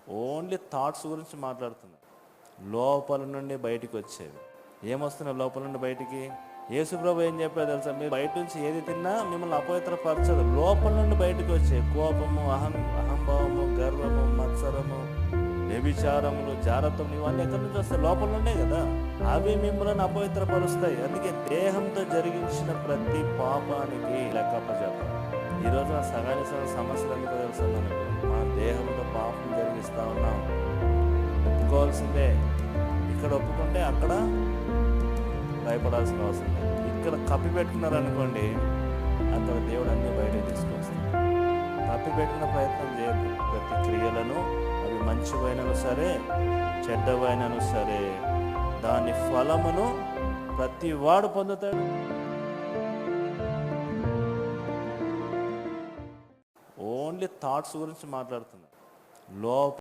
Only thoughts గురించి మాట్లాడుతున్నారు. లోపల నుండి బయటికి వచ్చేవి ఏమొస్తున్నాయి? లోపల నుండి బయటికి యేసుప్రభు ఏం చెప్పారు తెలుసా? మీరు బయట నుంచి ఏది తిన్నా మిమ్మల్ని అపవిత్రపరచదు. లోపల నుండి బయటకు వచ్చే కోపము, అహంభావము, గర్వము, మత్సరము, వ్యభిచారములు, జారత్వం, ఇవన్నీ ఎక్కడి నుంచి వస్తాయి? లోపల నుండే కదా. అవి మిమ్మల్ని అపవిత్రపరుస్తాయి. అందుకే దేహంతో జరిగించిన ప్రతి పాపానికి లెక్కప్పచెప్పాలి. ఈరోజు ఆ సగానికి సగం సమస్యలు ఎందుకు తెలుసా? మనకు మన దేహంతో పాపం జరిగిస్తా ఉన్నాం. ఒప్పుకోవాల్సిందే. ఇక్కడ ఒప్పుకుంటే అక్కడ భయపడాల్సిన అవసరం లేదు. ఇక్కడ కప్పి పెట్టుకున్నారనుకోండి, అక్కడ దేవుడు అన్ని బయట తీసుకొస్తాడు. కప్పి పెట్టిన ప్రయత్నం చేయదు. ప్రతి క్రియలను, అవి మంచివైనను సరే చెడ్డవైనను సరే, దాని ఫలమును ప్రతి వాడు పొందుతాడు. ఓన్లీ థాట్స్ గురించి మాట్లాడుతున్నారు. లోపల